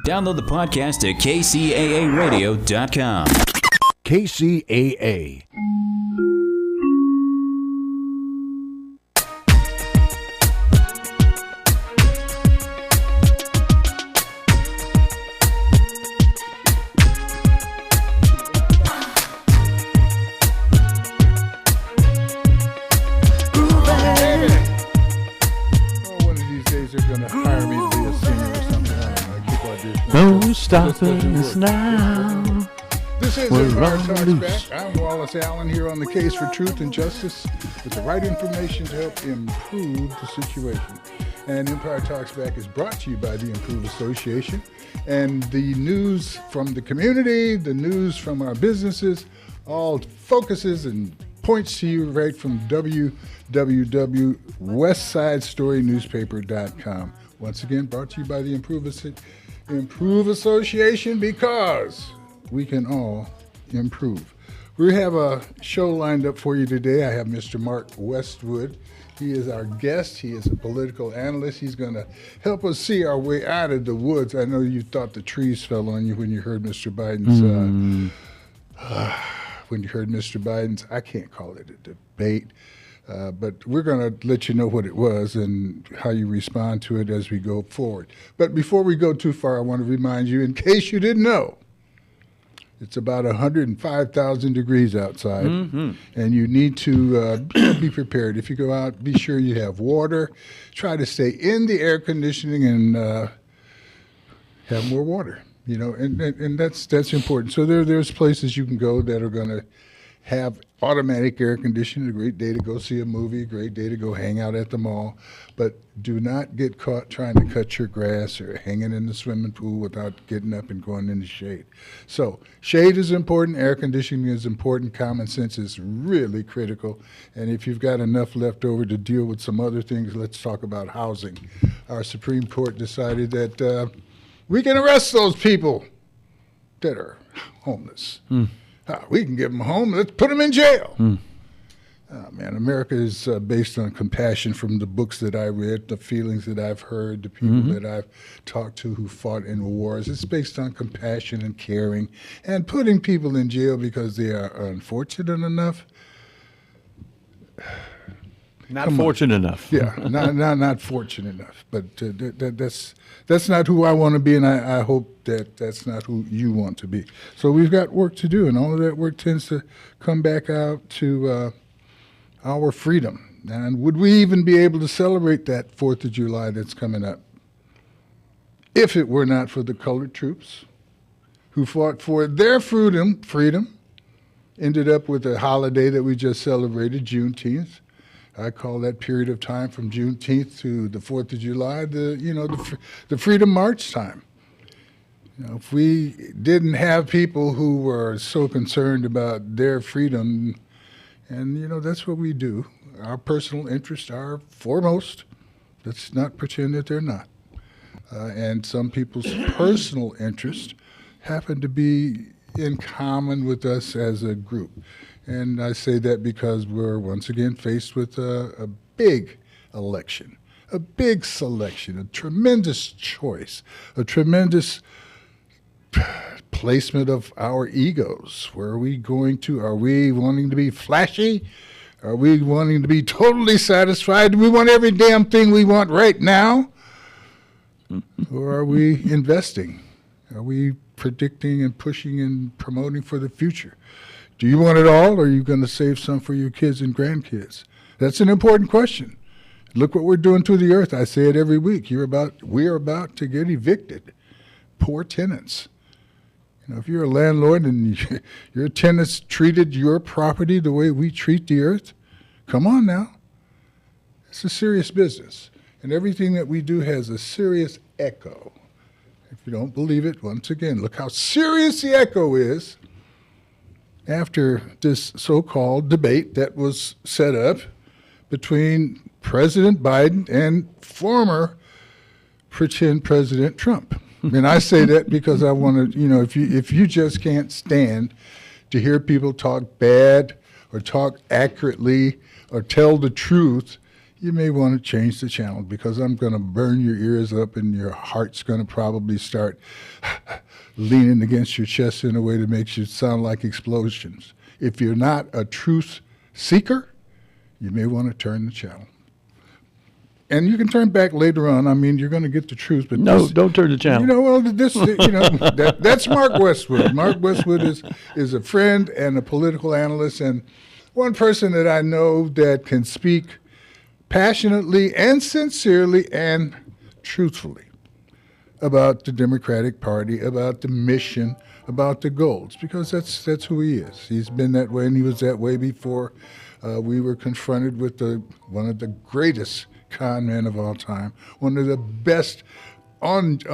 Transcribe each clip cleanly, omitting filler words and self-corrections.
Download the podcast at kcaaradio.com. KCAA. No stopping us now. This is Empire Talks Back. I'm Wallace Allen here on the case for truth and justice with the right information to help improve the situation. And Empire Talks Back is brought to you by the Improve Association. And the news from the community, the news from our businesses, all focuses and points to you right from www.westsidestorynewspaper.com. Once again, brought to you by the Improve Association, because we can all improve. We have a show lined up for you today. I have Mr. Mark Westwood. He is our guest. He is a political analyst. He's going to help us see our way out of the woods. I know you thought the trees fell on you when you heard Mr. Biden's, I can't call it a debate. But we're going to let you know what it was and how you respond to it as we go forward. But before we go too far, I want to remind you, in case you didn't know, it's about 105,000 degrees outside, and you need to be prepared. If you go out, be sure you have water. Try to stay in the air conditioning and have more water. You know, and that's important. So there's places you can go that are going to have automatic air conditioning. A great day to go see a movie, a great day to go hang out at the mall. But do not get caught trying to cut your grass or hanging in the swimming pool without getting up and going in the shade. So shade is important, air conditioning is important, common sense is really critical. And if you've got enough left over to deal with some other things, let's talk about housing. Our Supreme Court decided that we can arrest those people that are homeless. We can give them a home. Let's put them in jail. Man, America is based on compassion from the books that I read, the feelings that I've heard, the people that I've talked to who fought in wars. It's based on compassion and caring, and putting people in jail because they are unfortunate enough. Not fortunate enough. Yeah, not fortunate enough. But that's not who I want to be, and I hope that that's not who you want to be. So we've got work to do, and all of that work tends to come back out to our freedom. And would we even be able to celebrate that 4th of July that's coming up if it were not for the colored troops who fought for their freedom, ended up with a holiday that we just celebrated, Juneteenth. I call that period of time from Juneteenth to the 4th of July, the Freedom March time. You know, if we didn't have people who were so concerned about their freedom, and that's what we do. Our personal interests are foremost. Let's not pretend that they're not. And some people's personal interests happen to be in common with us as a group. And I say that because we're once again faced with a big election, a big selection, a tremendous choice, a tremendous placement of our egos. Where are we going to? Are we wanting to be flashy? Are we wanting to be totally satisfied? Do we want every damn thing we want right now? Or are we investing? Are we predicting and pushing and promoting for the future? Do you want it all, or are you going to save some for your kids and grandkids? That's an important question. Look what we're doing to the earth. I say it every week. We're about to get evicted. Poor tenants. If you're a landlord and your tenants treated your property the way we treat the earth, come on now. It's a serious business. And everything that we do has a serious echo. If you don't believe it, once again, look how serious the echo is after this so-called debate that was set up between President Biden and former pretend President Trump. And I say that because I want to, if you just can't stand to hear people talk bad or talk accurately or tell the truth, you may want to change the channel because I'm going to burn your ears up and your heart's going to probably start leaning against your chest in a way that makes you sound like explosions. If you're not a truth seeker, you may want to turn the channel. And you can turn back later on. I mean, you're going to get the truth. But No, don't turn the channel. You know, well, that's Mark Westwood. Mark Westwood is a friend and a political analyst and one person that I know that can speak passionately and sincerely and truthfully about the Democratic Party, about the mission, about the goals, because that's who he is. He's been that way, and he was that way before we were confronted with one of the greatest con men of all time, one of the best on the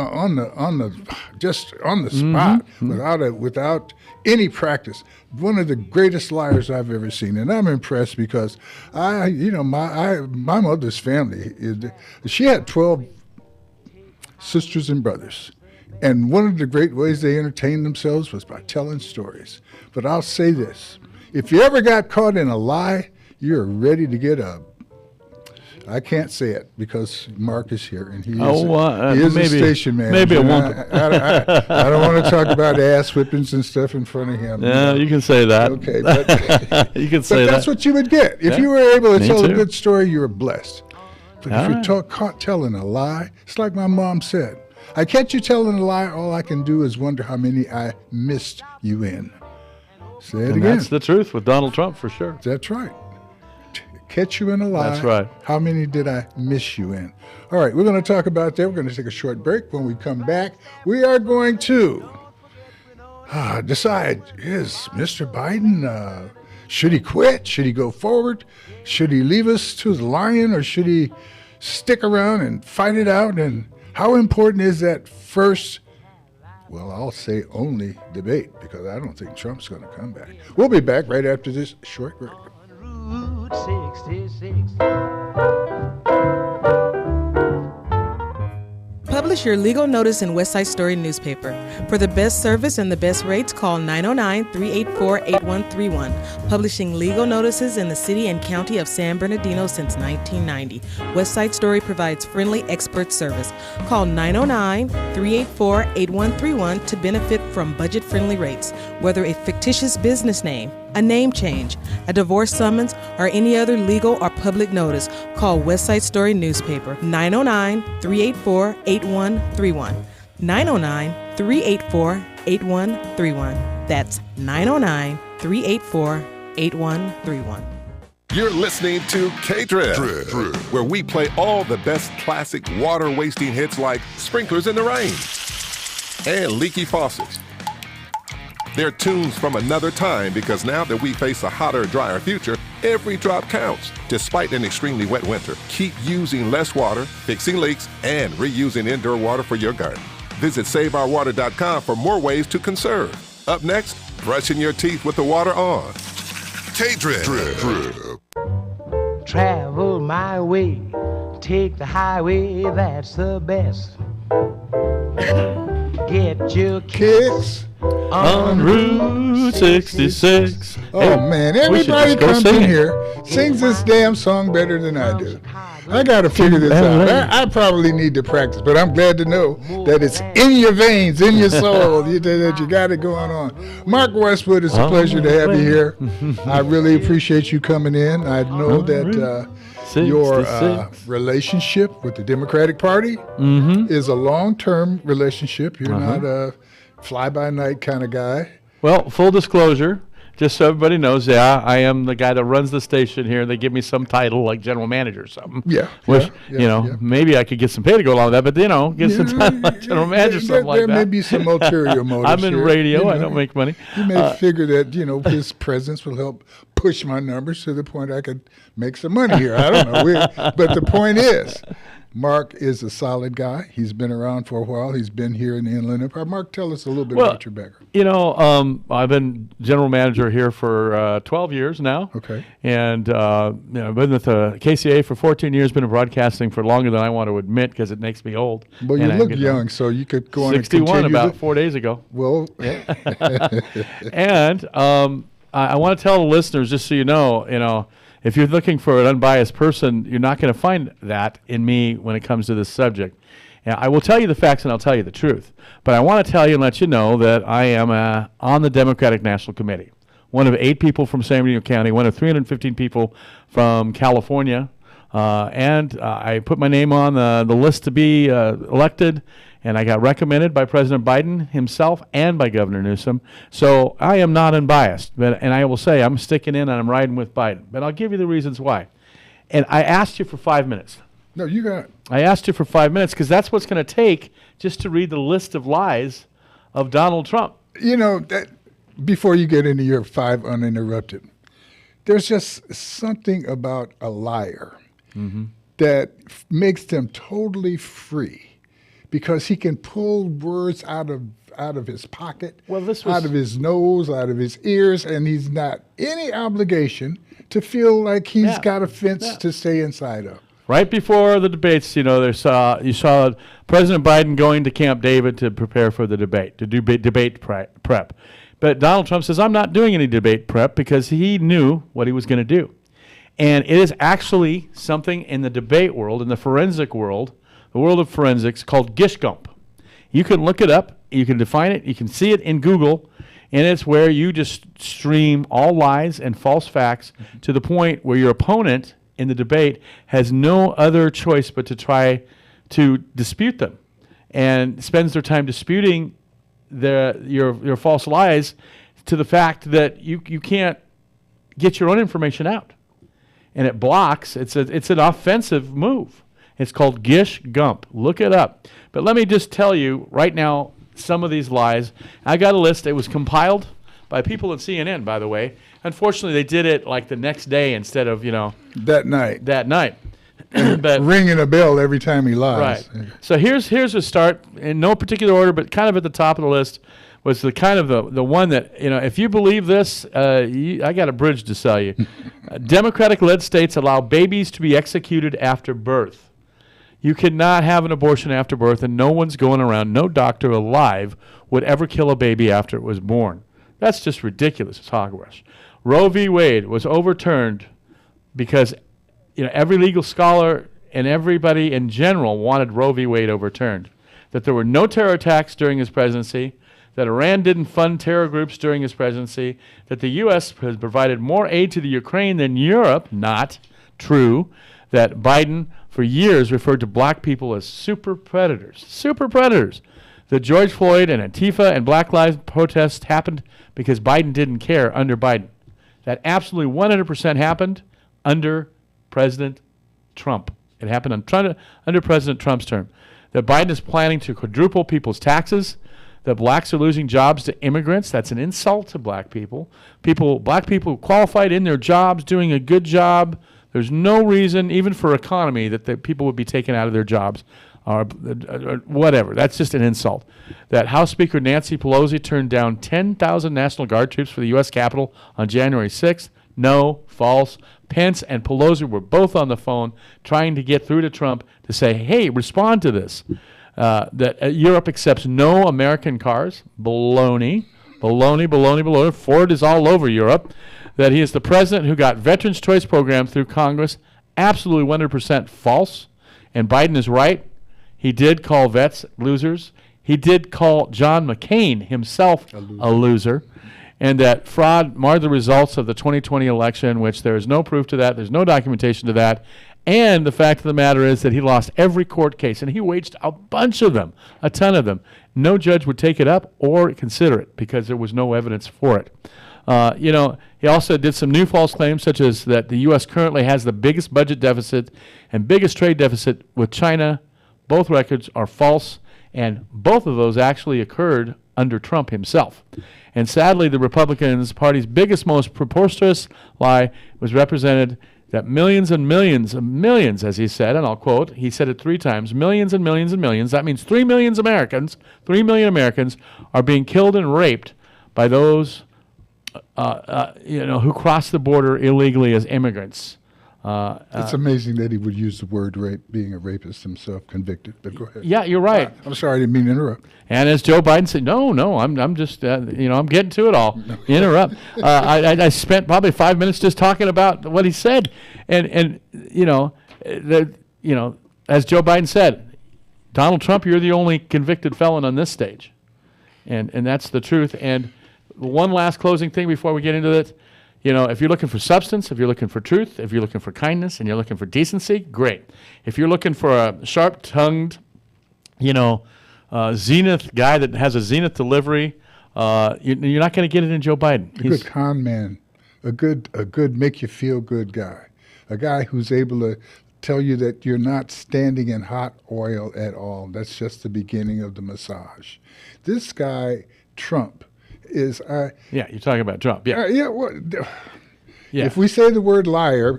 spot, without any practice, one of the greatest liars I've ever seen. And I'm impressed because my mother's family, she had 12 sisters and brothers. And one of the great ways they entertained themselves was by telling stories. But I'll say this, if you ever got caught in a lie, you're ready to get I can't say it because Mark is here and he is a station manager. Maybe it won't. I don't want to talk about ass whippings and stuff in front of him. Yeah, you can say that. Okay, but you can say but that's what you would get. If you were able to tell a good story, you were blessed. But if you're caught telling a lie, it's like my mom said, I catch you telling a lie, all I can do is wonder how many I missed you in. Say it again. That's the truth with Donald Trump for sure. That's right. Catch you in a lie. That's right. How many did I miss you in? All right, we're going to talk about that. We're going to take a short break. When we come back, we are going to decide, is Mr. Biden, should he quit? Should he go forward? Should he leave us to the lion, or should he stick around and fight it out? And how important is that first, well, I'll say only debate, because I don't think Trump's going to come back. We'll be back right after this short break. Route 66. Publish your legal notice in West Side Story newspaper. For the best service and the best rates, call 909-384-8131. Publishing legal notices in the city and county of San Bernardino since 1990. West Side Story provides friendly expert service. Call 909-384-8131 to benefit from budget-friendly rates. Whether a fictitious business name, a name change, a divorce summons, or any other legal or public notice, call West Side Story newspaper 909-384-8131. 909-384-8131. That's 909-384-8131. You're listening to K-Drip, where we play all the best classic water-wasting hits like Sprinklers in the Rain and Leaky Faucets. They're tunes from another time because now that we face a hotter, drier future, every drop counts. Despite an extremely wet winter, keep using less water, fixing leaks, and reusing indoor water for your garden. Visit SaveOurWater.com for more ways to conserve. Up next, brushing your teeth with the water on. K-Drip. Travel my way, take the highway, that's the best. Get your Kicks on Route 66. Oh, Hey, man, we should everybody just go comes sing in it. here, sings this damn song better than I do. I got to figure this out. I probably need to practice, but I'm glad to know that it's in your veins, in your soul, that you got it going on. Mark Westwood, it's a pleasure to have you here. I really appreciate you coming in. I know that your relationship with the Democratic Party is a long-term relationship. You're not a fly-by-night kind of guy. Well, full disclosure, just so everybody knows, I am the guy that runs the station here. They give me some title like general manager or something. Which, maybe I could get some pay to go along with that, but, get some title like general manager or something like that. There may be some ulterior motives. I'm in here. radio. I don't make money. You may figure that, his presence will help push my numbers to the point I could make some money here. I don't know. But the point is, Mark is a solid guy. He's been around for a while. He's been here in the Inland Empire. Mark, tell us a little bit about your background. I've been general manager here for 12 years now. Okay. And I've been with KCAA for 14 years, been in broadcasting for longer than I want to admit because it makes me old. Well, you look young, so you could go on 61 and continue. about 4 days ago. Well. And I want to tell the listeners, just so you know, if you're looking for an unbiased person, you're not going to find that in me when it comes to this subject. Now, I will tell you the facts and I'll tell you the truth. But I want to tell you and let you know that I am on the Democratic National Committee. One of 8 people from San Bernardino County, one of 315 people from California. And I put my name on the list to be elected, and I got recommended by President Biden himself and by Governor Newsom. So I am not unbiased, and I will say I'm sticking in and I'm riding with Biden. But I'll give you the reasons why. And I asked you for 5 minutes. No, you got it. I asked you for 5 minutes because that's what's going to take just to read the list of lies of Donald Trump. You know, before you get into your 5 uninterrupted, there's just something about a liar that makes them totally free because he can pull words out of his pocket, out of his nose, out of his ears, and he's not any obligation to feel like he's got a fence to stay inside of. Right before the debates, you saw President Biden going to Camp David to prepare for the debate, to do debate prep. But Donald Trump says, I'm not doing any debate prep because he knew what he was going to do. And it is actually something in the debate world, in the forensic world, the world of forensics, called Gishgump. You can look it up, you can define it, you can see it in Google, and it's where you just stream all lies and false facts to the point where your opponent in the debate has no other choice but to try to dispute them and spends their time disputing your false lies to the fact that you can't get your own information out. And it blocks. It's an offensive move. It's called Gishgump. Look it up. But let me just tell you right now some of these lies. I got a list. It was compiled by people at CNN, by the way. Unfortunately, they did it like the next day instead of, that night. But ringing a bell every time he lies. Right. So here's a start in no particular order, but kind of at the top of the list was the kind of the one that, if you believe this, I got a bridge to sell you. Democratic-led states allow babies to be executed after birth. You cannot have an abortion after birth, and no one's going around, no doctor alive would ever kill a baby after it was born. That's just ridiculous. It's hogwash. Roe v. Wade was overturned because every legal scholar and everybody in general wanted Roe v. Wade overturned. That there were no terror attacks during his presidency, that Iran didn't fund terror groups during his presidency, that the U.S. has provided more aid to the Ukraine than Europe, not true, that Biden for years referred to black people as super predators, that George Floyd and Antifa and Black Lives protests happened because Biden didn't care under Biden. That absolutely 100% happened under President Trump. It happened under President Trump's term. That Biden is planning to quadruple people's taxes, that blacks are losing jobs to immigrants. That's an insult to black people. Black people qualified in their jobs, doing a good job. There's no reason, even for economy, that the people would be taken out of their jobs or whatever. That's just an insult. That House Speaker Nancy Pelosi turned down 10,000 National Guard troops for the U.S. Capitol on January 6th. No, false. Pence and Pelosi were both on the phone trying to get through to Trump to say, hey, respond to this. That Europe accepts no American cars. Baloney. Ford is all over Europe. That he is the president who got Veterans Choice Program through Congress. Absolutely 100% false. And Biden is right. He did call vets losers. He did call John McCain himself a loser. And that fraud marred the results of the 2020 election, which there is no proof to that. There's no documentation to that. And the fact of the matter is that he lost every court case, and he waged a bunch of them, a ton of them. No judge would take it up or consider it because there was no evidence for it. He also did some new false claims, such as that the U.S. currently has the biggest budget deficit and biggest trade deficit with China. Both records are false, and both of those actually occurred under Trump himself. And sadly, the Republican Party's biggest, most preposterous lie was represented that millions and millions, as he said, and I'll quote, he said it 3 times, millions and millions and millions, that means 3 million Americans are being killed and raped by those who cross the border illegally as immigrants. It's amazing that he would use the word rape, being a rapist himself, convicted. But go ahead. Yeah, you're right. I'm sorry, I didn't mean to interrupt. And as Joe Biden said, no, I'm just, I'm getting to it all. Interrupt. I spent probably 5 minutes just talking about what he said, and as Joe Biden said, Donald Trump, you're the only convicted felon on this stage, and that's the truth. And one last closing thing before we get into it. If you're looking for substance, if you're looking for truth, if you're looking for kindness, and you're looking for decency, great. If you're looking for a sharp-tongued, zenith guy that has a zenith delivery, you're not going to get it in Joe Biden. He's a good con man, a good make you feel good guy, a guy who's able to tell you that you're not standing in hot oil at all. That's just the beginning of the massage. This guy, Trump, is you're talking about Trump. Yeah. If we say the word liar,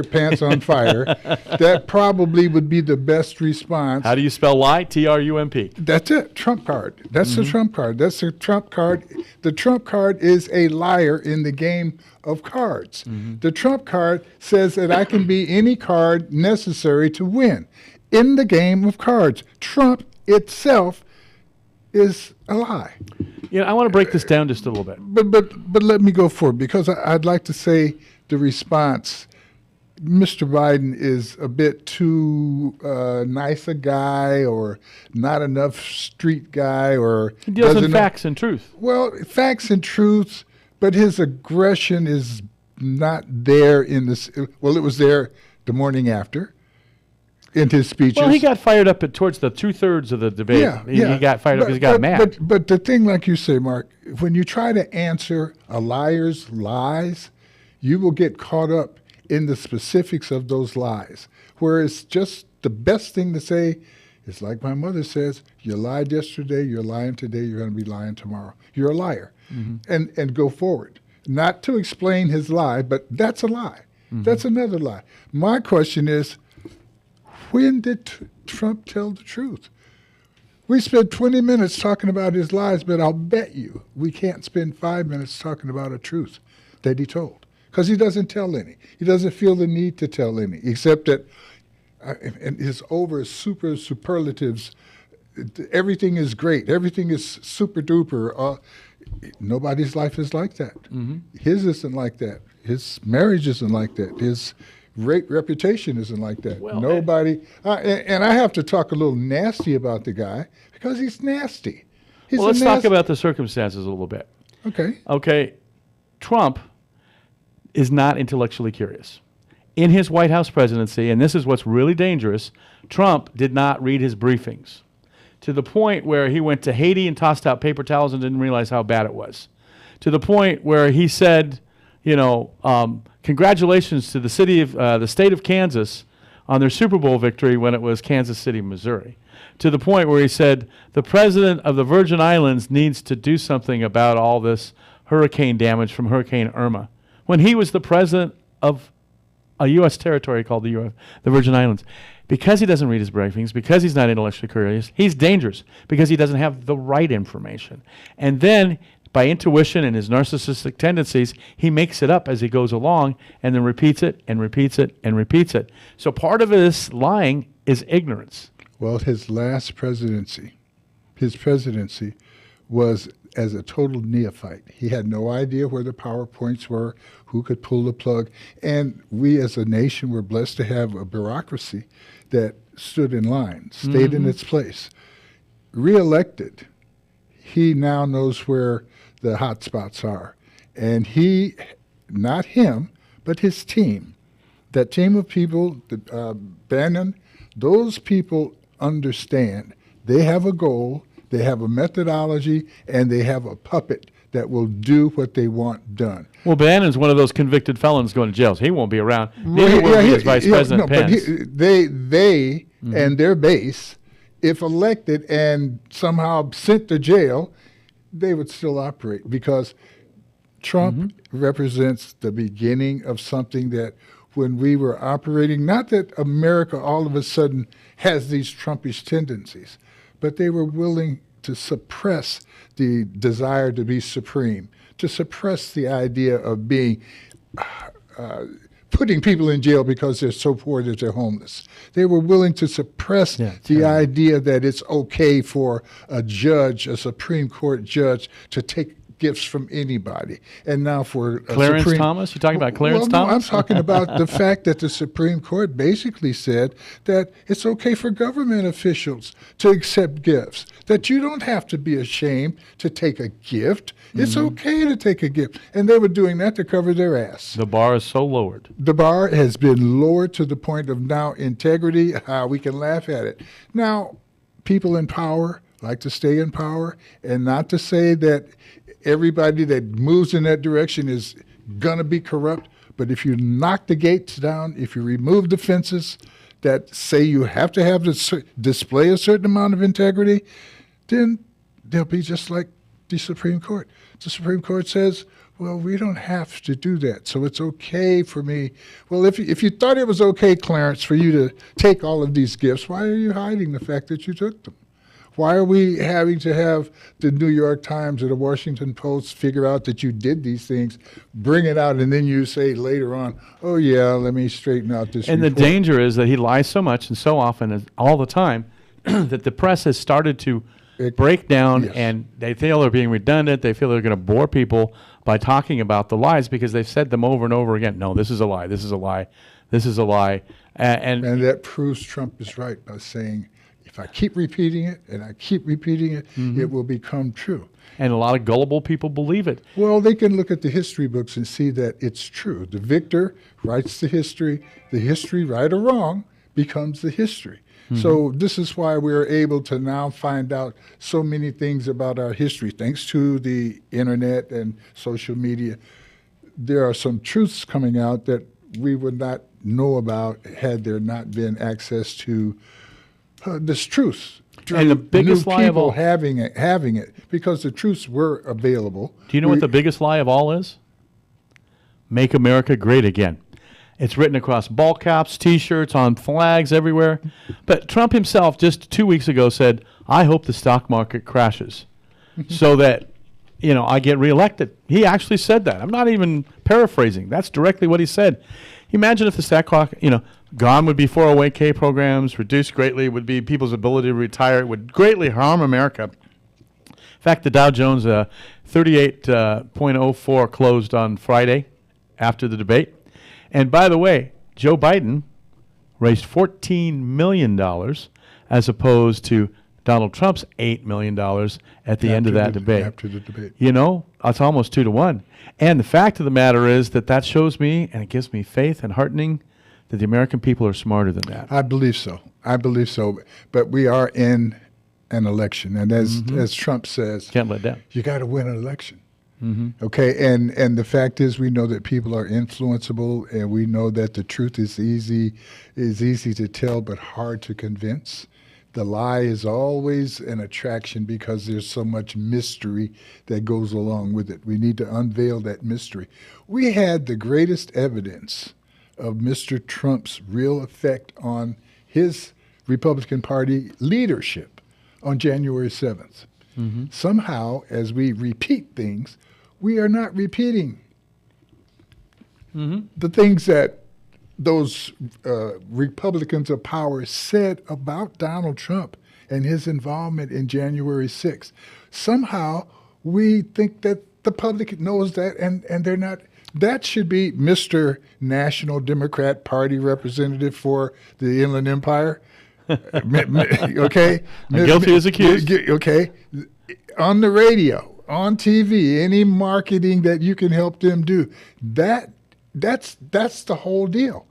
pants on fire, that probably would be the best response. How do you spell lie? Trump. That's it. Trump card. That's the Trump card. That's the Trump card. The Trump card is a liar in the game of cards. The Trump card says that I can be any card necessary to win in the game of cards. Trump itself is a lie. I want to break this down just a little bit. But let me go forward, because I'd like to say the response, Mr. Biden is a bit too nice a guy, or not enough street guy, or he deals in facts and truth. Well, facts and truth, but his aggression is not there in this. Well, it was there the morning after. In his speeches. Well, he got fired up towards the 2/3 of the debate. He got fired up because he got mad. But the thing, like you say, Mark, when you try to answer a liar's lies, you will get caught up in the specifics of those lies. Whereas just the best thing to say is, like my mother says, you lied yesterday, you're lying today, you're going to be lying tomorrow. You're a liar. And go forward. Not to explain his lie, but that's a lie. That's another lie. My question is, when did Trump tell the truth? We spent 20 minutes talking about his lies, but I'll bet you we can't spend 5 minutes talking about a truth that he told, because he doesn't tell any. He doesn't feel the need to tell any, except that and his superlatives, everything is great, everything is super duper. Nobody's life is like that. His isn't like that. His marriage isn't like that. His reputation isn't like that. Well, nobody, and I have to talk a little nasty about the guy because he's nasty. Let's talk about the circumstances a little bit. Okay. Trump is not intellectually curious. In his White House presidency, and this is what's really dangerous, Trump did not read his briefings to the point where he went to Haiti and tossed out paper towels and didn't realize how bad it was. To the point where he said, congratulations to the state of Kansas on their Super Bowl victory when it was Kansas City, Missouri. To the point where he said, the president of the Virgin Islands needs to do something about all this hurricane damage from Hurricane Irma, when he was the president of a U.S. territory called the Virgin Islands. Because he doesn't read his briefings, because he's not intellectually curious, he's dangerous because he doesn't have the right information. And then, by intuition and his narcissistic tendencies, he makes it up as he goes along and then repeats it and repeats it and repeats it. So part of this lying is ignorance. Well, his presidency was as a total neophyte. He had no idea where the PowerPoints were, who could pull the plug. And we as a nation were blessed to have a bureaucracy that stood in line, stayed in its place. Reelected, he now knows where the hot spots are. And he, not him, but his team, that team of people, Bannon, those people understand. They have a goal, they have a methodology, and they have a puppet that will do what they want done. Well, Bannon's one of those convicted felons going to jail. So he won't be around. Neither will be his Vice President Pence. But they and their base, if elected and somehow sent to jail, they would still operate, because Trump represents the beginning of something that when we were operating, not that America all of a sudden has these Trumpish tendencies, but they were willing to suppress the desire to be supreme, to suppress the idea of being putting people in jail because they're so poor that they're homeless. They were willing to suppress the idea that it's okay for a judge, a Supreme Court judge, to take gifts from anybody. And now for Clarence Thomas? You're talking about Clarence Thomas? No, I'm talking about the fact that the Supreme Court basically said that it's okay for government officials to accept gifts, that you don't have to be ashamed to take a gift. It's okay to take a gift. And they were doing that to cover their ass. The bar is so lowered. The bar has been lowered to the point of now integrity. We can laugh at it. Now, people in power like to stay in power, and not to say that everybody that moves in that direction is going to be corrupt. But if you knock the gates down, if you remove the fences that say you have to have to display a certain amount of integrity, then they'll be just like the Supreme Court. The Supreme Court says, well, we don't have to do that, so it's okay for me. Well, if you thought it was okay, Clarence, for you to take all of these gifts, why are you hiding the fact that you took them? Why are we having to have the New York Times or the Washington Post figure out that you did these things, bring it out, and then you say later on, oh, yeah, let me straighten out this And report. the danger is that he lies so much and so often and all the time that the press has started to break down, and they feel they're being redundant. They feel they're going to bore people by talking about the lies because they've said them over and over again. No, this is a lie. This is a lie. This is a lie. And that proves Trump is right by saying, if I keep repeating it and I keep repeating it, it will become true. And a lot of gullible people believe it. Well, they can look at the history books and see that it's true. The victor writes the history, right or wrong, becomes the history. So this is why we're able to now find out so many things about our history, thanks to the internet and social media. There are some truths coming out that we would not know about had there not been access to this truth. And the biggest lie of all, having it, because the truths were available. Do you know what the biggest lie of all is? Make America great again. It's written across ball caps, T-shirts, on flags everywhere. But Trump himself just 2 weeks ago said, I hope the stock market crashes so that, I get reelected. He actually said that. I'm not even paraphrasing. That's directly what he said. Imagine if the stock market, gone would be 401k programs, reduced greatly would be people's ability to retire. It would greatly harm America. In fact, the Dow Jones 38.04 closed on Friday after the debate. And by the way, Joe Biden raised $14 million as opposed to Donald Trump's $8 million at the end of that debate. After the debate. It's almost 2-1. And the fact of the matter is that shows me, and it gives me faith and heartening, that the American people are smarter than that. I believe so. But we are in an election. And as Trump says, can't let down. You got to win an election. Okay, and the fact is, we know that people are influenceable, and we know that the truth is easy to tell but hard to convince. The lie is always an attraction because there's so much mystery that goes along with it. We need to unveil that mystery. We had the greatest evidence of Mr. Trump's real effect on his Republican Party leadership on January 7th. Somehow, as we repeat things, we are not repeating the things that those Republicans of power said about Donald Trump and his involvement in January 6th. Somehow, we think that the public knows that, and they're not. That should be Mr. National Democrat Party representative for the Inland Empire. Okay? Guilty as accused. Okay? On the radio, on TV, any marketing that you can help them do, that's the whole deal.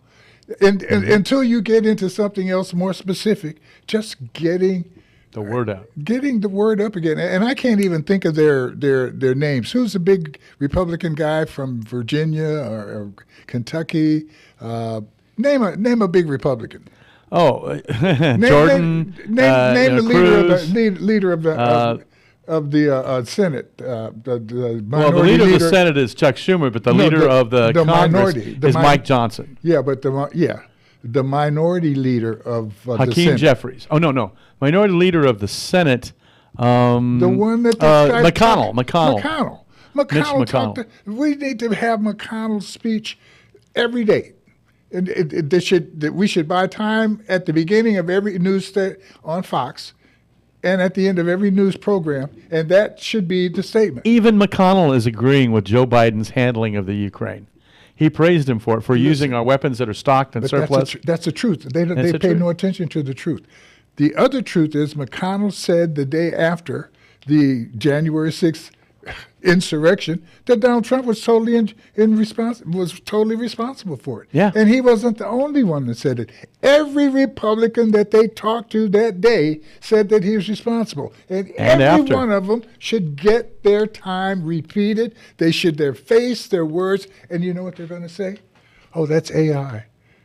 And until you get into something else more specific, just getting the word out, getting the word up again. And I can't even think of their names. Who's the big Republican guy from Virginia or Kentucky? Name a big Republican. Oh, Jordan. Name the leader of the Senate. The leader of the Senate is Chuck Schumer, but the leader of the Congress is Mike Johnson. Yeah, but the minority leader of the Senate. Hakeem Jeffries. Oh no, minority leader of the Senate. The one that McConnell. Mitch McConnell. We need to have McConnell's speech every day. And that we should buy time at the beginning of every news on Fox and at the end of every news program, and that should be the statement. Even McConnell is agreeing with Joe Biden's handling of the Ukraine. He praised him for it, for using our weapons that are stocked and surplus. That's the truth. They pay no attention to the truth. The other truth is McConnell said the day after the January 6th insurrection that Donald Trump was totally responsible for it. Yeah. And he wasn't the only one that said it. Every Republican that they talked to that day said that he was responsible. And every one of them should get their time repeated. They should face their words. And you know what they're going to say? Oh, that's AI.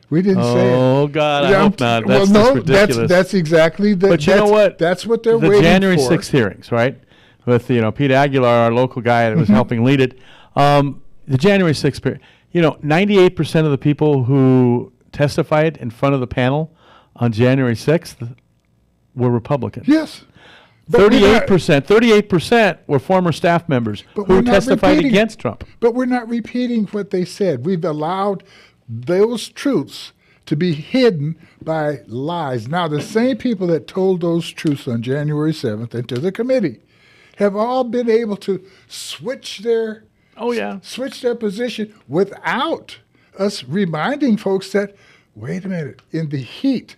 We didn't say it. Oh, God, I hope not. That's ridiculous. That's exactly the. But you know what? That's what they're waiting for. The January 6th hearings, right? With Pete Aguilar, our local guy that was helping lead it. The January 6th period. 98% of the people who testified in front of the panel on January 6th were Republicans. Yes. 38% were former staff members who testified against Trump. But we're not repeating what they said. We've allowed those truths to be hidden by lies. Now, the same people that told those truths on January 7th and to the committee have all been able to switch their position without us reminding folks that, wait a minute, in the heat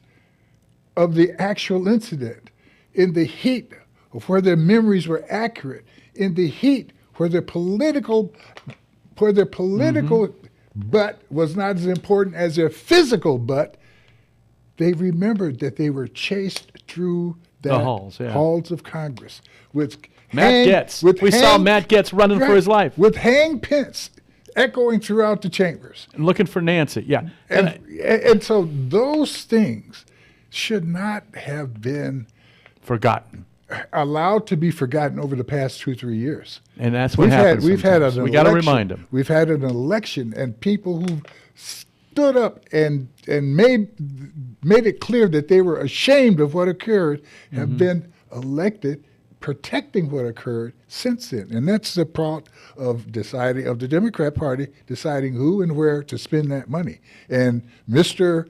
of the actual incident, in the heat of where their memories were accurate, in the heat where their political butt was not as important as their physical butt, they remembered that they were chased through the halls of Congress with Matt Gaetz. We saw Matt Gaetz running for his life. With hang pins echoing throughout the chambers. And looking for Nancy, yeah. And so those things should not have been forgotten, allowed to be forgotten over the past 2-3 years. And that's what happens. We got to remind them. We've had an election, and people who stood up and made it clear that they were ashamed of what occurred have been elected, protecting what occurred since then. And that's the product of the Democrat Party deciding who and where to spend that money. And Mr.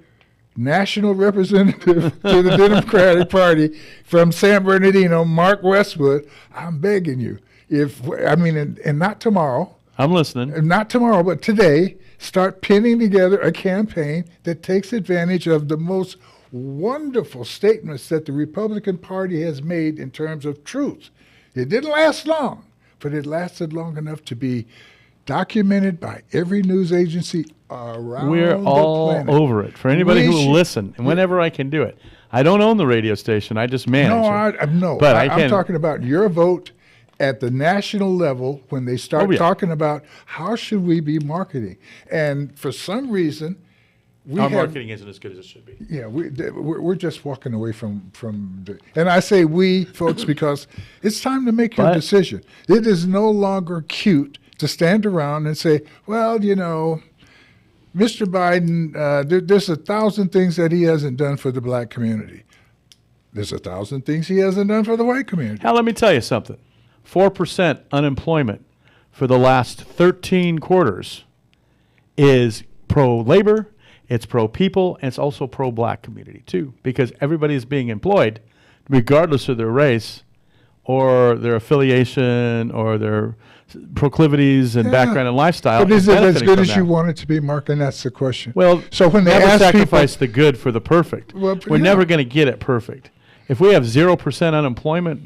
National Representative to the Democratic Party from San Bernardino, Mark Westwood, I'm begging you, and not tomorrow. I'm listening. Not tomorrow, but today, start pinning together a campaign that takes advantage of the most wonderful statements that the Republican Party has made in terms of truth. It didn't last long, but it lasted long enough to be documented by every news agency around We're the all planet. over it. For anybody who will listen, and whenever I can do it. I don't own the radio station. I just manage it. No. But I'm talking about your vote at the national level when they start talking about how should we be marketing. And for some reason, our marketing isn't as good as it should be. Yeah, we're just walking away from and I say we, folks, because it's time to make your decision. It is no longer cute to stand around and say, well, Mr. Biden, there's 1,000 things that he hasn't done for the black community. There's 1,000 things he hasn't done for the white community. Now, let me tell you something. 4% unemployment for the last 13 quarters is pro-labor, it's pro-people, and it's also pro-black community, too, because everybody is being employed, regardless of their race or their affiliation or their proclivities and background and lifestyle. But is it as good as you want it to be, Mark? And that's the question. Well, so when they never sacrifice the good for the perfect. Well, we're never going to get it perfect. If we have 0% unemployment,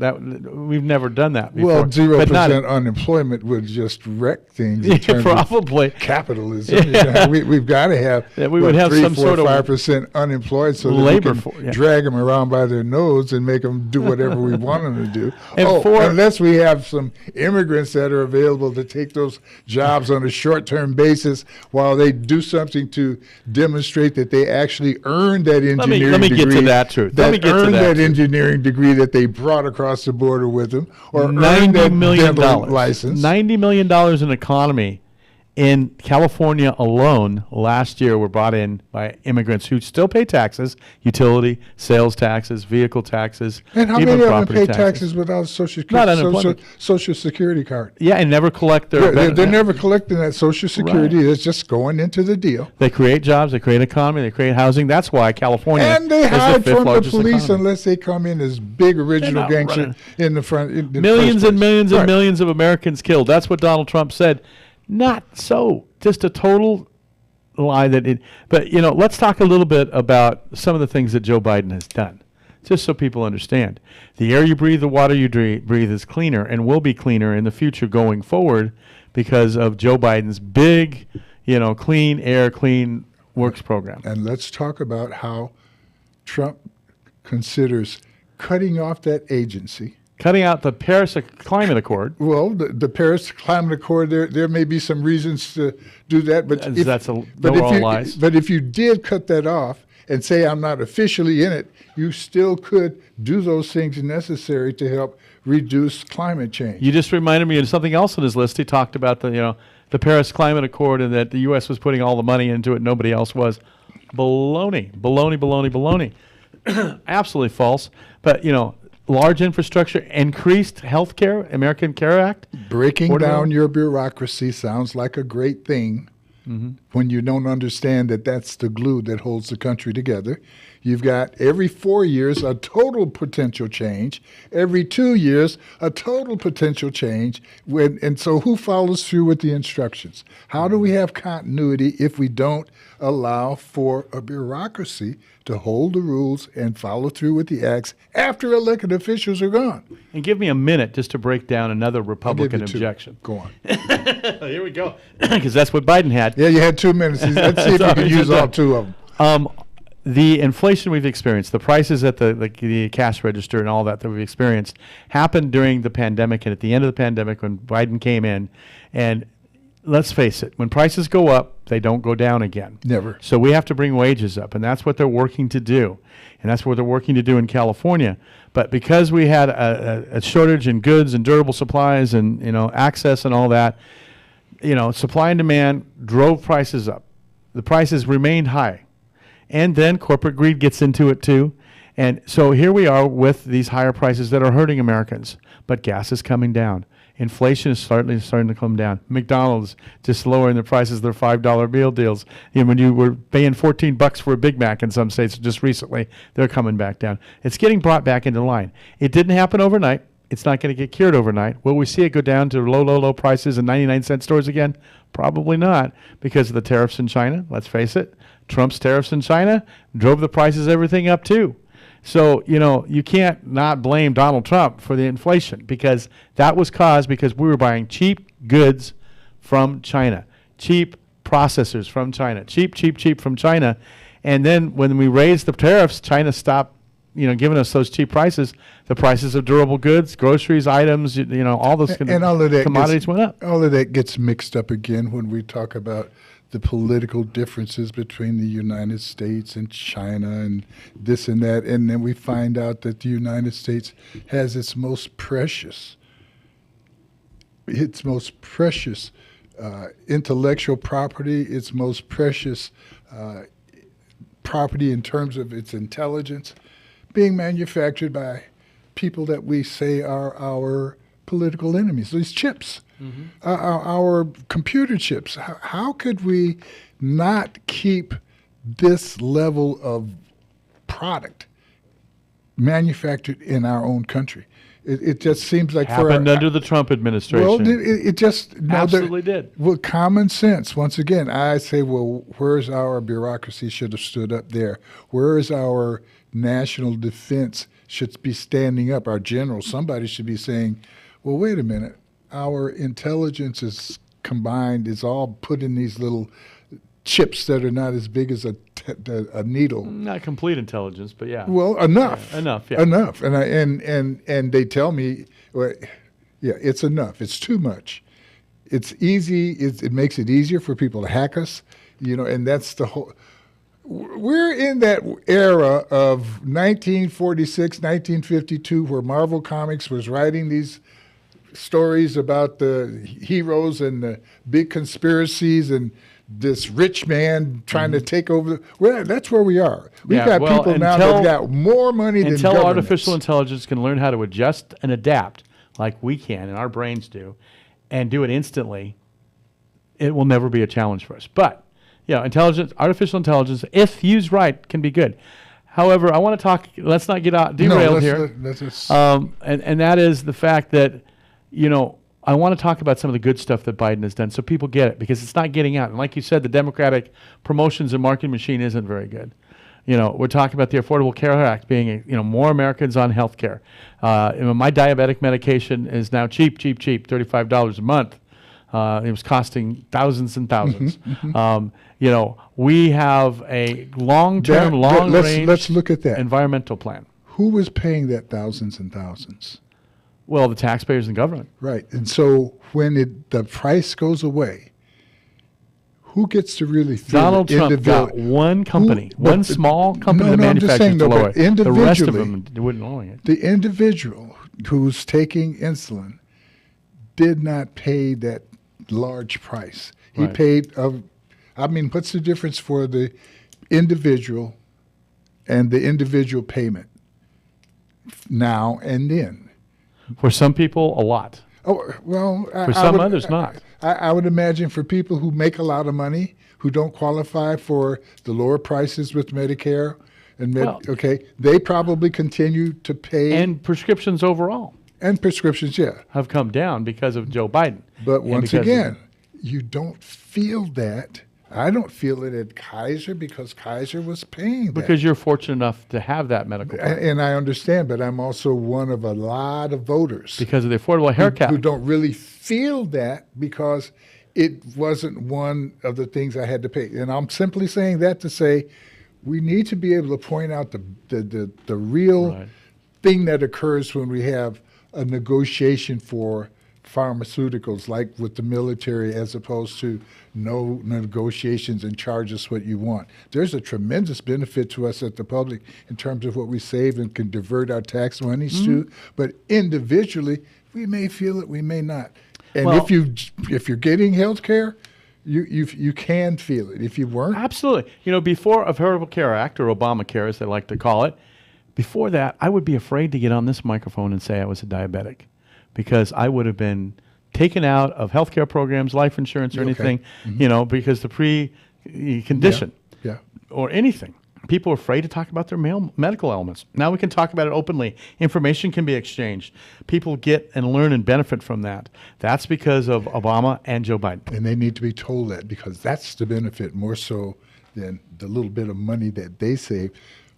we've never done that before. Well, 0% unemployment would just wreck things in terms probably. Of capitalism. Yeah. We've got to have we would have 3, some 4, sort of 5% unemployed so labor that we can drag them around by their nose and make them do whatever we want them to do. Unless we have some immigrants that are available to take those jobs on a short-term basis while they do something to demonstrate that they actually earned that engineering degree. Let me get to that, too. Engineering degree that they brought across the border with them, or $90 million license. $90 million in economy in California alone, last year were brought in by immigrants who still pay taxes, utility, sales taxes, vehicle taxes, And how even many of them property pay taxes without a Not unemployment. social security card? Yeah, and never collect their They're never collecting that Social Security. Right. It's just going into the deal. They create jobs, they create economy, they create housing. That's why California And they is the hide fifth from the largest police economy. unless they come in as big original not gangster running. in the front. In the Millions first and place. millions and Right. millions of Americans killed. That's what Donald Trump said. Not so. Just a total lie that it. But, let's talk a little bit about some of the things that Joe Biden has done, just so people understand. The air you breathe, the water you breathe is cleaner and will be cleaner in the future going forward because of Joe Biden's big, clean air, clean works program. And let's talk about how Trump considers cutting off that agency. Cutting out the Paris Climate Accord. Well, the Paris Climate Accord, there may be some reasons to do that, but if you did cut that off and say I'm not officially in it, you still could do those things necessary to help reduce climate change. You just reminded me of something else on his list. He talked about the Paris Climate Accord and that the U.S. was putting all the money into it. Nobody else was. Baloney. Absolutely false. But, large infrastructure, increased health care, American Care Act. Breaking down your bureaucracy sounds like a great thing when you don't understand that that's the glue that holds the country together. You've got every 4 years a total potential change, every 2 years a total potential change. And so who follows through with the instructions? How do we have continuity if we don't allow for a bureaucracy to hold the rules and follow through with the acts after elected officials are gone? And give me a minute just to break down another Republican I'll give you 2. objection. Go on. Here we go. Because that's what Biden had. Yeah, you had 2 minutes. Let's see if you can use all 2 of them. The inflation we've experienced, the prices at the cash register and all that we've experienced happened during the pandemic and at the end of the pandemic when Biden came in. And let's face it, when prices go up, they don't go down again. Never. So we have to bring wages up, and that's what they're working to do. And that's what they're working to do in California. But because we had a shortage in goods and durable supplies and, access and all that, supply and demand drove prices up. The prices remained high. And then corporate greed gets into it too. And so here we are with these higher prices that are hurting Americans. But gas is coming down. Inflation is starting to come down. McDonald's just lowering the prices of their $5 meal deals. When you were paying $14 for a Big Mac in some states just recently, they're coming back down. It's getting brought back into line. It didn't happen overnight. It's not going to get cured overnight. Will we see it go down to low prices in 99-cent stores again? Probably not, because of the tariffs in China. Let's face it. Trump's tariffs in China drove the prices everything up too. So, you can't not blame Donald Trump for the inflation because that was caused because we were buying cheap goods from China, cheap processors from China, cheap from China. And then when we raised the tariffs, China stopped, giving us those cheap prices. The prices of durable goods, groceries, items, all those and all of that commodities went up. All of that gets mixed up again when we talk about the political differences between the United States and China and this and that. And then we find out that the United States has its most precious intellectual property, its most precious property in terms of its intelligence being manufactured by people that we say are our political enemies, these chips. Our computer chips. How could we not keep this level of product manufactured in our own country? It just seems like happened under the Trump administration. Well, it just absolutely did. Well, common sense. Once again, I say, well, where's our bureaucracy should have stood up there? Where is our national defense should be standing up? Our generals, somebody should be saying, well, wait a minute. Our intelligence is combined, is all put in these little chips that are not as big as a needle. Not complete intelligence, but yeah. Well, enough. Yeah, enough, yeah. Enough. And they tell me, well, yeah, it's enough. It's too much. It's easy. It makes it easier for people to hack us, and that's the whole. We're in that era of 1946, 1952, where Marvel Comics was writing these stories about the heroes and the big conspiracies and this rich man trying to take over. Well, that's where we are. We've got people now that got more money than until governments. artificial intelligence can learn how to adjust and adapt like we can and our brains do, and do it instantly, it will never be a challenge for us. But artificial intelligence, if used right, can be good. However, I want to talk. Let's not get derailed here. And that is the fact that, I want to talk about some of the good stuff that Biden has done so people get it, because it's not getting out. And like you said, the Democratic promotions and marketing machine isn't very good. We're talking about the Affordable Care Act being, more Americans on health care. My diabetic medication is now cheap, $35 a month. It was costing thousands and thousands. We have a long-term, long-range let's look at that environmental plan. Who was paying that thousands and thousands? Well, the taxpayers and government. Right. And so when the price goes away, who gets to really feel Donald Trump got one company, one small company that manufactures to lower it. The rest of them wouldn't lower it. The individual who's taking insulin did not pay that large price. He paid, what's the difference for the individual and the individual payment now and then? For some people, a lot. Oh, well, for some others, not. I would imagine for people who make a lot of money, who don't qualify for the lower prices with Medicare, and they probably continue to pay. And prescriptions overall. And prescriptions, have come down because of Joe Biden. But once again, you don't feel that. I don't feel it at Kaiser because Kaiser was paying that. Because you're fortunate enough to have that medical plan. And I understand, but I'm also one of a lot of voters. Because of the affordable haircut. Who don't really feel that because it wasn't one of the things I had to pay. And I'm simply saying that to say we need to be able to point out the real thing that occurs when we have a negotiation for pharmaceuticals, like with the military, as opposed to no negotiations and charge us what you want. There's a tremendous benefit to us at the public in terms of what we save and can divert our tax monies to. But individually, we may feel it, we may not. And if you're getting health care, you can feel it. If you weren't, absolutely. Before Affordable Care Act, or Obamacare, as they like to call it, before that, I would be afraid to get on this microphone and say I was a diabetic, because I would have been taken out of healthcare programs, life insurance, or anything, because the pre-condition or anything. People are afraid to talk about their medical ailments. Now we can talk about it openly. Information can be exchanged. People get and learn and benefit from that. That's because of Obama and Joe Biden. And they need to be told that, because that's the benefit more so than the little bit of money that they save,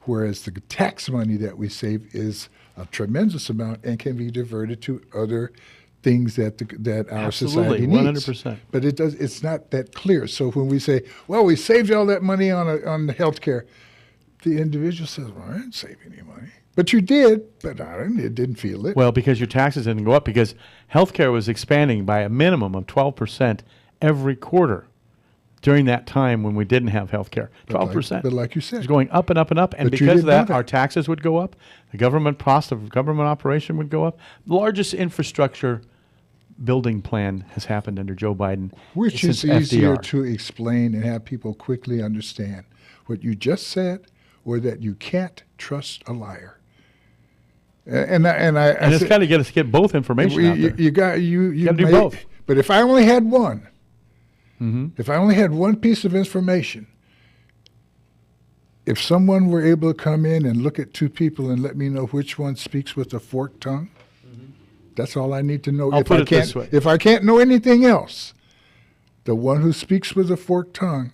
whereas the tax money that we save is a tremendous amount and can be diverted to other things that our society needs. 100%. But it's not that clear. So when we say, well, we saved all that money on the health care, the individual says, well, I didn't save any money. But you did, but I didn't feel it. Well, because your taxes didn't go up, because health care was expanding by a minimum of 12% every quarter during that time when we didn't have health care. 12%. But like you said. It was going up and up and up. And because of that, our taxes would go up. The government cost of government operation would go up. The largest infrastructure building plan has happened under Joe Biden. Which is easier to explain and have people quickly understand. What you just said, or that you can't trust a liar. And it's got to get both information out there. You got to do both. But if I only had one, if I only had one piece of information, if someone were able to come in and look at two people and let me know which one speaks with a forked tongue, that's all I need to know. I'll put it this way. If I can't know anything else, the one who speaks with a forked tongue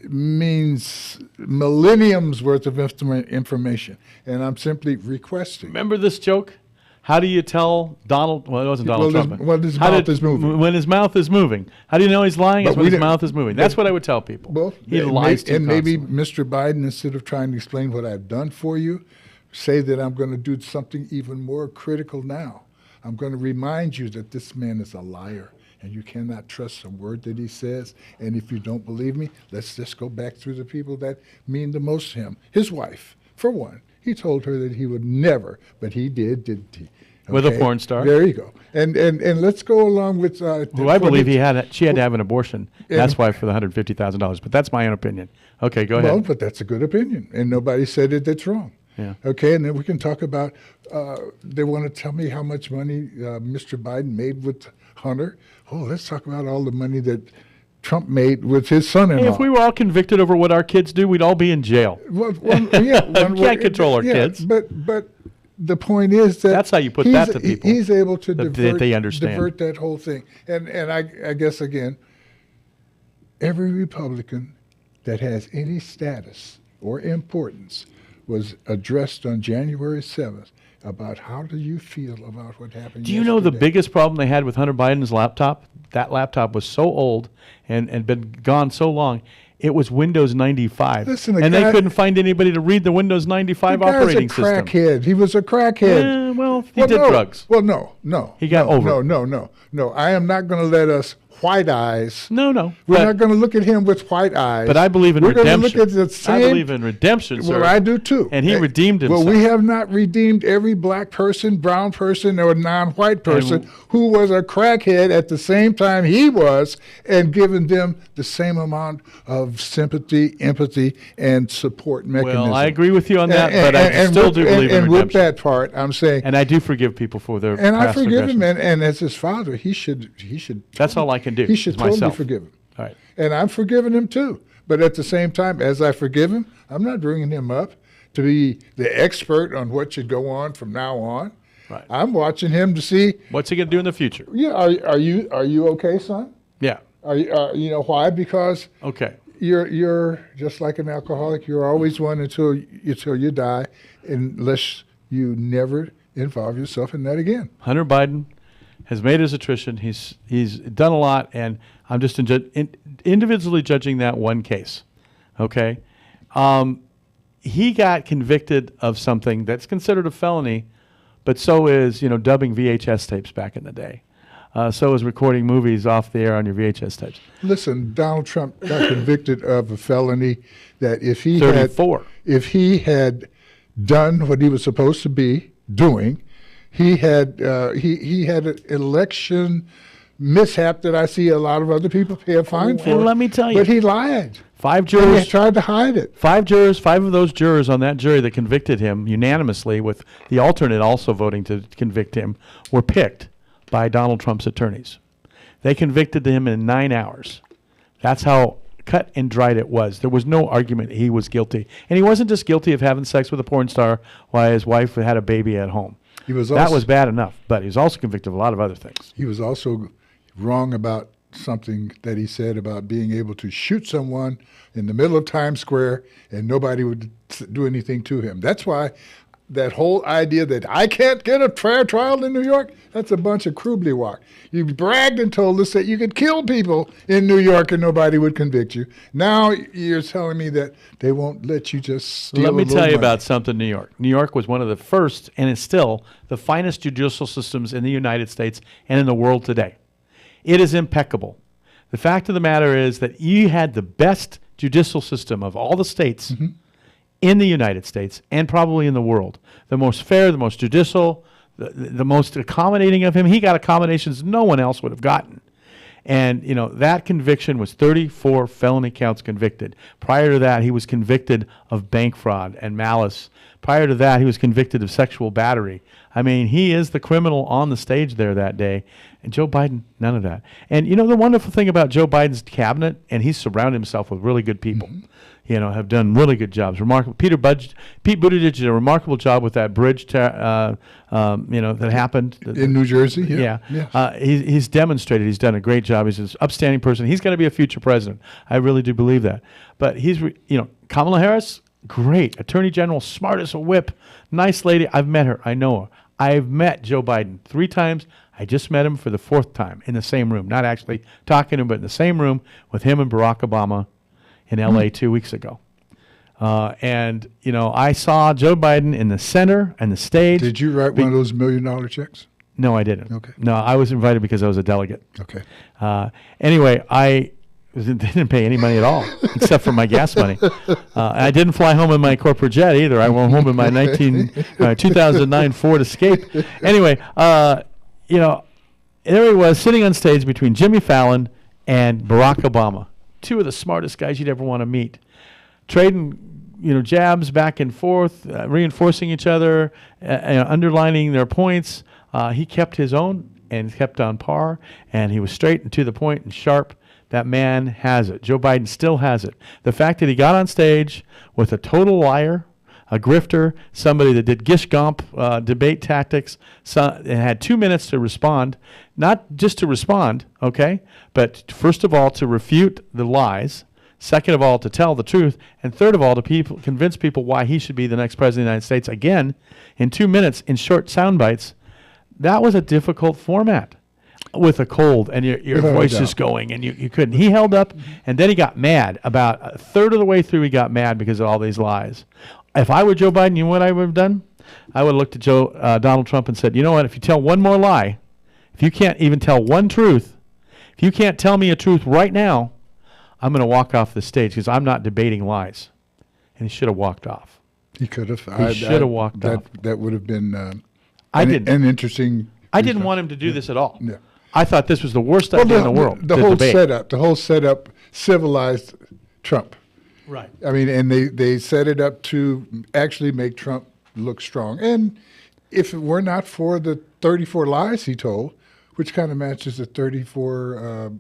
means millenniums worth of information, and I'm simply requesting. Remember this joke? How do you tell Donald? Well, it wasn't Donald Trump. When his mouth is moving. When his mouth is moving. How do you know he's lying? It's when his mouth is moving. That's what I would tell people. Well, he lies too and constantly. maybe Mr. Biden, instead of trying to explain what I've done for you, say that I'm going to do something even more critical now. I'm going to remind you that this man is a liar, and you cannot trust a word that he says. And if you don't believe me, let's just go back through the people that mean the most to him. His wife, for one. He told her that he would never, but he did, didn't he? With a porn star. There you go. And let's go along with. Who I believe she had to have an abortion. That's why for the $150,000. But that's my own opinion. Okay, go ahead. Well, but that's a good opinion, and nobody said that's wrong. Yeah. Okay, and then we can talk about. They want to tell me how much money Mr. Biden made with Hunter. Oh, let's talk about all the money that Trump made with his son-in-law. Hey, if we were all convicted over what our kids do, we'd all be in jail. Well, yeah, we can't control our kids. But the point is that's how you put that to people. He's able to divert that whole thing. And I guess, again, every Republican that has any status or importance was addressed on January 7th about how do you feel about what happened Do you know the biggest problem they had with Hunter Biden's laptop? That laptop was so old and been gone so long, it was Windows 95. Listen, and they couldn't find anybody to read the Windows 95 operating system. He was a crackhead. He was a crackhead. Well, he did drugs. Well, no. He got over it. No. I am not going to let us white eyes. No. We're not going to look at him with white eyes. But I believe in redemption. We're going to look at the same. I believe in redemption, sir. Well, I do too. And he redeemed himself. Well, we have not redeemed every black person, brown person, or non-white person who was a crackhead at the same time he was, and given them the same amount of sympathy, empathy, and support mechanism. Well, I agree with you on that, but I still do believe in redemption. And with that part, I'm saying. And I do forgive people for their And I past forgive him, aggressions. and as his father, he should. That's all I can do. He should totally myself. forgive him. All right. And I'm forgiving him too. But at the same time, as I forgive him, I'm not bringing him up to be the expert on what should go on from now on. Right. I'm watching him to see what's he going to do in the future. Yeah. Are you okay, son? Yeah. You know why? Because you're just like an alcoholic. You're always one until you die, unless you never involve yourself in that again. Hunter Biden has made his attrition. He's done a lot, and I'm just individually judging that one case. Okay, he got convicted of something that's considered a felony, but so is dubbing VHS tapes back in the day. So is recording movies off the air on your VHS tapes. Listen, Donald Trump got convicted of a felony that if he 34. had done what he was supposed to be doing. He had an election mishap that I see a lot of other people pay a fine for. And let me tell you. But he lied. 5 jurors. He tried to hide it. 5 of those jurors on that jury that convicted him unanimously, with the alternate also voting to convict him, were picked by Donald Trump's attorneys. They convicted him in 9 hours. That's how cut and dried it was. There was no argument he was guilty. And he wasn't just guilty of having sex with a porn star while his wife had a baby at home. That was bad enough, but he was also convicted of a lot of other things. He was also wrong about something that he said about being able to shoot someone in the middle of Times Square and nobody would do anything to him. That's why that whole idea that I can't get a fair trial in New York, that's a bunch of krubli-walk. You bragged and told us that you could kill people in New York and nobody would convict you. Now you're telling me that they won't let you just steal Let me tell you money. about something in New York. New York was one of the first, and is still, the finest judicial systems in the United States and in the world today. It is impeccable. The fact of the matter is that you had the best judicial system of all the states in the United States and probably in the world. The most fair, the most judicial, the most accommodating of him. He got accommodations no one else would have gotten. And, that conviction was 34 felony counts convicted. Prior to that, he was convicted of bank fraud and malice. Prior to that, he was convicted of sexual battery. I mean, he is the criminal on the stage there that day. And Joe Biden, none of that. And, the wonderful thing about Joe Biden's cabinet, and he's surrounded himself with really good people, have done really good jobs. Remarkable. Pete Buttigieg did a remarkable job with that bridge, that happened. In New Jersey? Yeah. Yes. He's demonstrated he's done a great job. He's an upstanding person. He's going to be a future president. I really do believe that. But Kamala Harris, great. Attorney General, smart as a whip. Nice lady. I've met her. I know her. I've met Joe Biden 3 times. I just met him for the 4th time in the same room. Not actually talking to him, but in the same room with him and Barack Obama in L.A. 2 weeks ago. And I saw Joe Biden in the center and the stage. Did you write one of those $1 million checks? No, I didn't. Okay. No, I was invited because I was a delegate. Okay. Anyway, They didn't pay any money at all, except for my gas money. I didn't fly home in my corporate jet either. I went home in my 2009 Ford Escape. Anyway, you know, there he was sitting on stage between Jimmy Fallon and Barack Obama, two of the smartest guys you'd ever want to meet, trading, you know, jabs back and forth, reinforcing each other, underlining their points. He kept his own and kept on par, and he was straight and to the point and sharp. That man has it. Joe Biden still has it. The fact that he got on stage with a total liar, a grifter, somebody that did gish-gomp debate tactics, and had 2 minutes to respond, not just to respond, okay, but first of all to refute the lies, second of all to tell the truth, and third of all to convince people why he should be the next president of the United States again in 2 minutes in short sound bites. That was a difficult format. With a cold and your voice just going, and you couldn't. He held up, and then he got mad. About a third of the way through, he got mad because of all these lies. If I were Joe Biden, you know what I would have done? I would have looked at Donald Trump and said, you know what, if you tell one more lie, if you can't even tell one truth, if you can't tell me a truth right now, I'm going to walk off the stage because I'm not debating lies. And he should have walked off. He could have. He should have walked off. That would have been an interesting. I didn't want him to do this at all. Yeah. I thought this was the worst idea in the world. The whole setup civilized Trump. Right. I mean, and they set it up to actually make Trump look strong. And if it were not for the 34 lies he told, which kind of matches the 34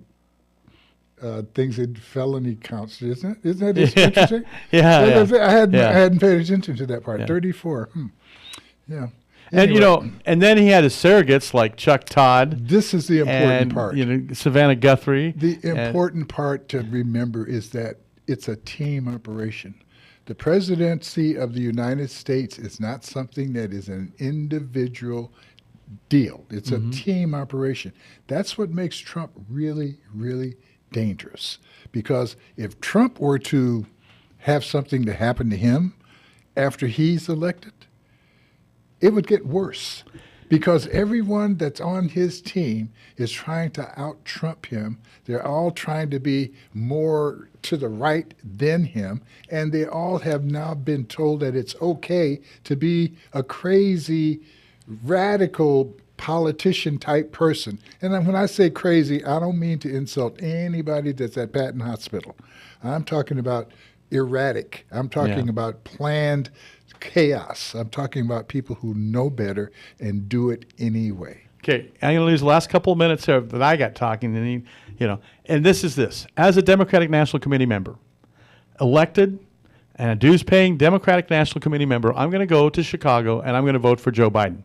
things in felony counts, isn't it? Isn't that interesting? Yeah. I hadn't paid attention to that part. 34. Yeah. And anyway, you know, and then he had his surrogates like Chuck Todd. This is the important part. You know, Savannah Guthrie. The important part to remember is that it's a team operation. The presidency of the United States is not something that is an individual deal. It's a team operation. That's what makes Trump really, really dangerous. Because if Trump were to have something to happen to him after he's elected, it would get worse because everyone that's on his team is trying to out-Trump him. They're all trying to be more to the right than him, and they all have now been told that it's okay to be a crazy, radical politician-type person. And when I say crazy, I don't mean to insult anybody that's at Patton Hospital. I'm talking about erratic. I'm talking about planned chaos. I'm talking about people who know better and do it anyway. Okay, I'm going to lose the last couple of minutes here that I got talking, and this is this. As a Democratic National Committee member, elected and a dues-paying Democratic National Committee member, I'm going to go to Chicago and I'm going to vote for Joe Biden.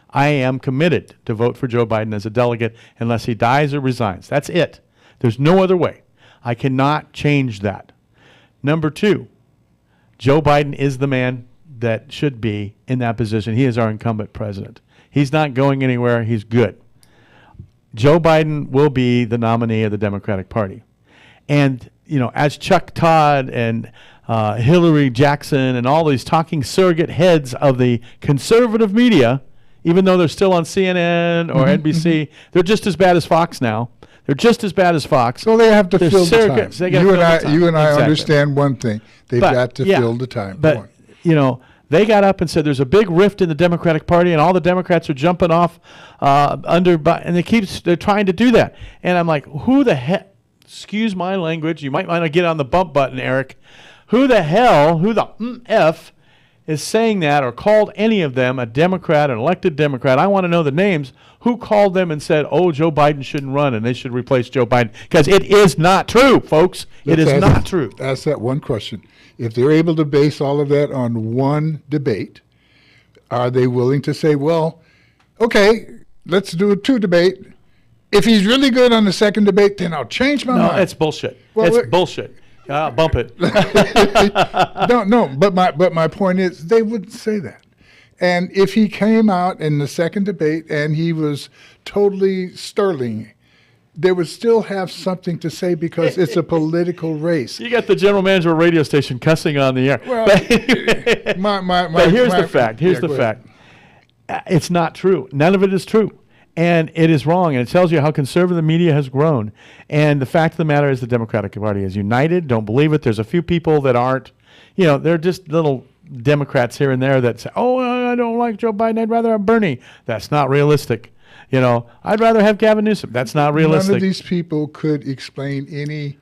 I am committed to vote for Joe Biden as a delegate unless he dies or resigns. That's it. There's no other way. I cannot change that. Number two, Joe Biden is the man that should be in that position. He is our incumbent president. He's not going anywhere. He's good. Joe Biden will be the nominee of the Democratic Party. And, you know, as Chuck Todd and Hillary Jackson and all these talking surrogate heads of the conservative media, even though they're still on CNN or NBC, they're just as bad as Fox now. They're just as bad as Fox. So they have to fill the time. You and I exactly. Understand one thing. They've got to fill the time. But, you know, they got up and said there's a big rift in the Democratic Party and all the Democrats are jumping off and they're trying to do that. And I'm like, who the heck, excuse my language, you might want to get on the bump button, Eric. Who the F is saying that or called any of them a Democrat, an elected Democrat? I want to know the names. Who called them and said, oh, Joe Biden shouldn't run and they should replace Joe Biden? Because it is not true, folks. It is not true. Ask that one question. If they're able to base all of that on one debate, are they willing to say, well, okay, let's do a 2 debate. If he's really good on the second debate, then I'll change my mind. No, it's bullshit. Well, it's bullshit. Bump it. No, but my point is they wouldn't say that. And if he came out in the second debate and he was totally sterling, they would still have something to say because it's a political race. You got the general manager of a radio station cussing on the air. Well, but here's the fact. Here's the fact. It's not true. None of it is true. And it is wrong, and it tells you how conservative media has grown. And the fact of the matter is the Democratic Party is united. Don't believe it. There's a few people that aren't, they're just little Democrats here and there that say, I don't like Joe Biden. I'd rather have Bernie. That's not realistic. I'd rather have Gavin Newsom. That's not realistic. None of these people could explain any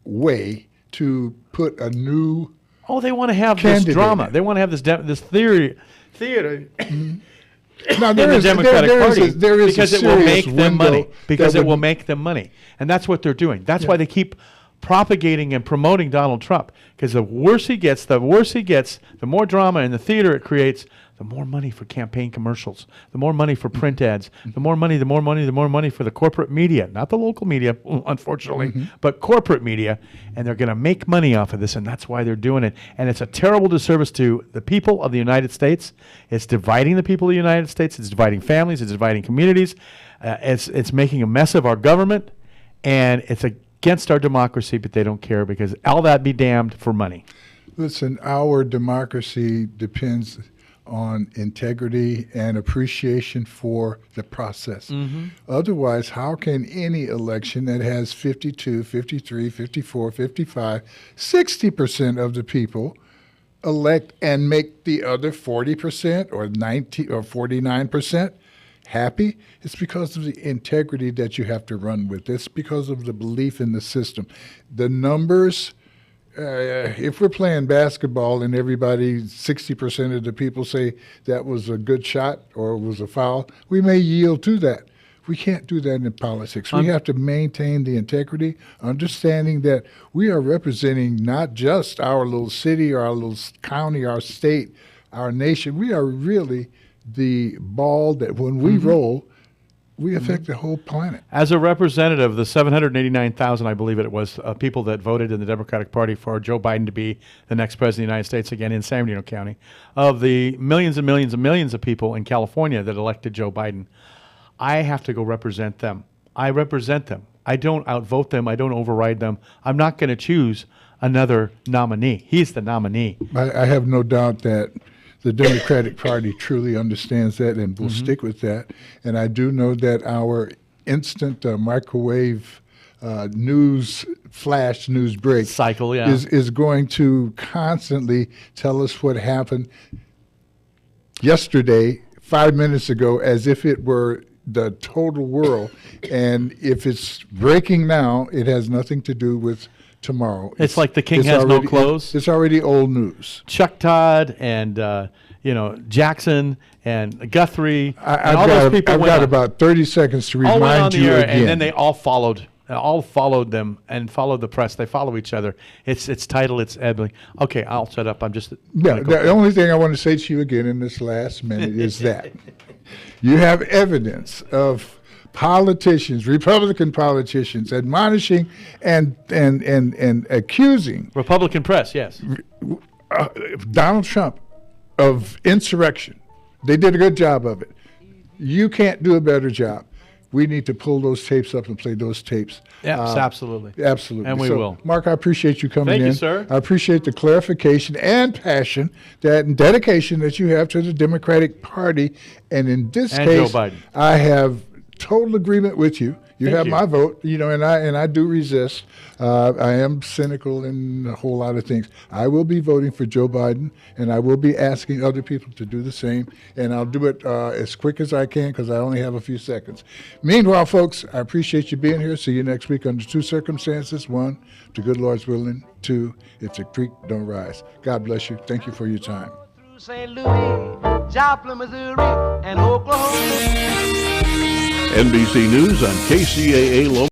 way to put a new they want to have candidate. This drama. They want to have this theater. Now, in the Democratic Party because it will make them money. Because it will make them money. And that's what they're doing. That's why they keep propagating and promoting Donald Trump. Because the worse he gets, the more drama in the theater it creates, the more money for campaign commercials, the more money for print ads, the more money for the corporate media, not the local media, unfortunately, but corporate media, and they're going to make money off of this, and that's why they're doing it. And it's a terrible disservice to the people of the United States. It's dividing the people of the United States. It's dividing families. It's dividing communities. It's making a mess of our government, and it's against our democracy, but they don't care because all that be damned for money. Listen, our democracy depends on integrity and appreciation for the process. Otherwise, how can any election that has 52, 53, 54, 55, 60% of the people elect and make the other 40% or 90 or 49% happy? It's because of the integrity that you have to run with. It's because of the belief in the system. The numbers, if we're playing basketball and 60% of the people say that was a good shot or it was a foul, we may yield to that. We can't do that in politics. We have to maintain the integrity, understanding that we are representing not just our little city or our little county, our state, our nation. We are really the ball that when we roll, we affect the whole planet. As a representative, the 789,000, I believe it was, people that voted in the Democratic Party for Joe Biden to be the next president of the United States again in San Bernardino County, of the millions and millions and millions of people in California that elected Joe Biden, I have to go represent them. I represent them. I don't outvote them. I don't override them. I'm not going to choose another nominee. He's the nominee. I have no doubt that the Democratic Party truly understands that and will stick with that. And I do know that our instant microwave flash news break cycle is going to constantly tell us what happened yesterday, 5 minutes ago, as if it were the total world. And if it's breaking now, it has nothing to do with tomorrow. It's like the king has already, no clothes. It's already old news. Chuck Todd and Jackson and Guthrie and all got those people. I've got about 30 seconds to remind you again. And then they all followed them and followed the press. They follow each other. It's title. It's Ebling. Okay, I'll shut up. I'm just. The only thing I want to say to you again in this last minute is that you have evidence of politicians, Republican politicians, admonishing and accusing Republican press, yes, Donald Trump of insurrection. They did a good job of it. You can't do a better job. We need to pull those tapes up and play those tapes. Yes, absolutely. Absolutely. And we will. Mark, I appreciate you coming in. Thank you, sir. I appreciate the clarification and passion and dedication that you have to the Democratic Party. And in this case, Joe Biden. I have total agreement with you. You Thank have you. my vote, and I do resist. I am cynical in a whole lot of things. I will be voting for Joe Biden, and I will be asking other people to do the same. And I'll do it as quick as I can because I only have a few seconds. Meanwhile, folks, I appreciate you being here. See you next week under two circumstances. One, if the good Lord's willing. Two, if the creek don't rise. God bless you. Thank you for your time. St. Louis, Joplin, Missouri, and Oklahoma. NBC News on KCAA Local.